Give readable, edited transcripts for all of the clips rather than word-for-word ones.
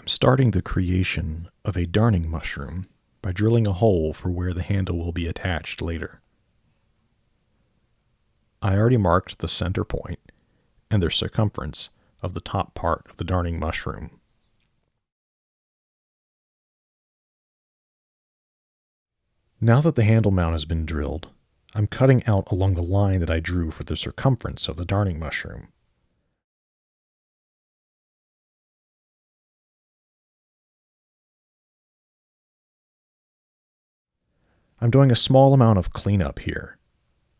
I'm starting the creation of a darning mushroom by drilling a hole for where the handle will be attached later. I already marked the center point and the circumference of the top part of the darning mushroom. Now that the handle mount has been drilled, I'm cutting out along the line that I drew for the circumference of the darning mushroom. I'm doing a small amount of cleanup here.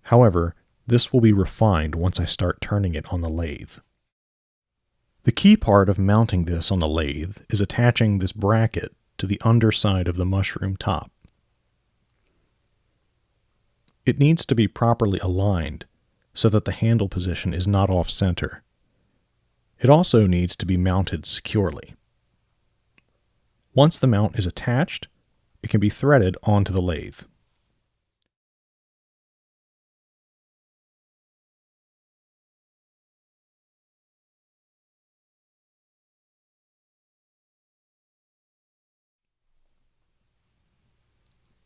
However, this will be refined once I start turning it on the lathe. The key part of mounting this on the lathe is attaching this bracket to the underside of the mushroom top. It needs to be properly aligned so that the handle position is not off-center. It also needs to be mounted securely. Once the mount is attached, it can be threaded onto the lathe.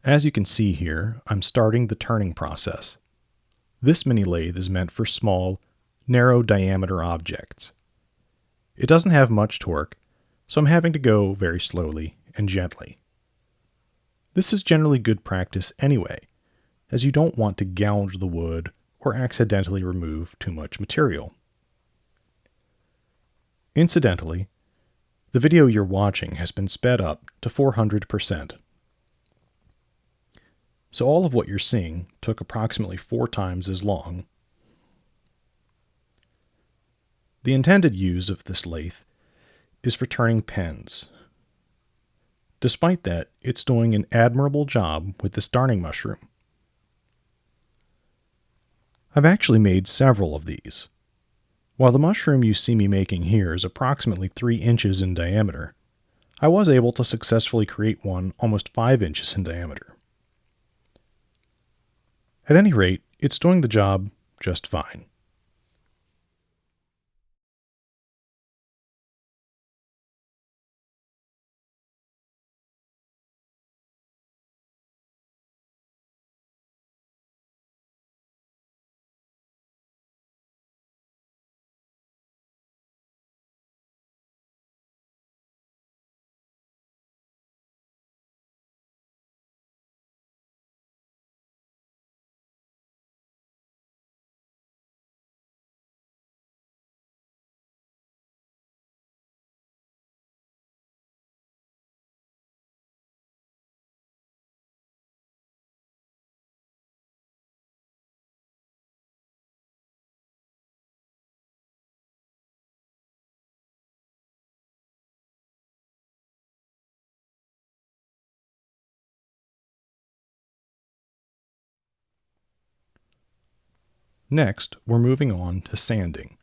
As you can see here, I'm starting the turning process. This mini lathe is meant for small, narrow diameter objects. It doesn't have much torque, so I'm having to go very slowly and gently. This is generally good practice anyway, as you don't want to gouge the wood or accidentally remove too much material. Incidentally, the video you're watching has been sped up to 400%. So all of what you're seeing took approximately 4 times as long. The intended use of this lathe is for turning pens. Despite that, it's doing an admirable job with this darning mushroom. I've actually made several of these. While the mushroom you see me making here is approximately 3 inches in diameter, I was able to successfully create one almost 5 inches in diameter. At any rate, it's doing the job just fine. Next, we're moving on to sanding.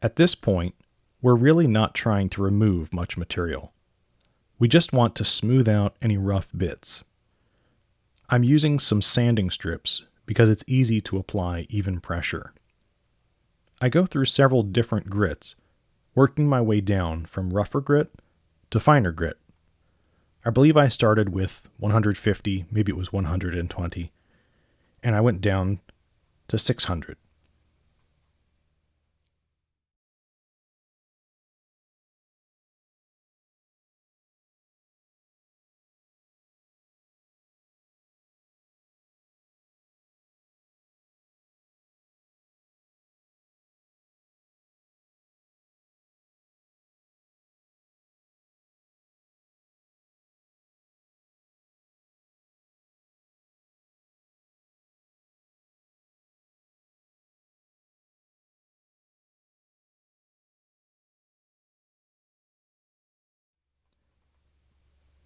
At this point, we're really not trying to remove much material. We just want to smooth out any rough bits. I'm using some sanding strips because it's easy to apply even pressure. I go through several different grits, working my way down from rougher grit to finer grit. I believe I started with 150, maybe it was 120, and I went down to 600.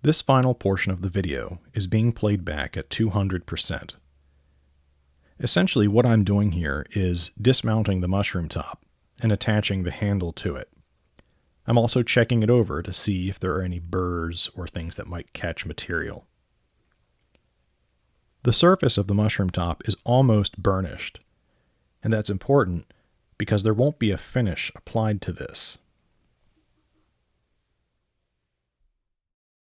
This final portion of the video is being played back at 200%. Essentially, what I'm doing here is dismounting the mushroom top and attaching the handle to it. I'm also checking it over to see if there are any burrs or things that might catch material. The surface of the mushroom top is almost burnished, and that's important because there won't be a finish applied to this.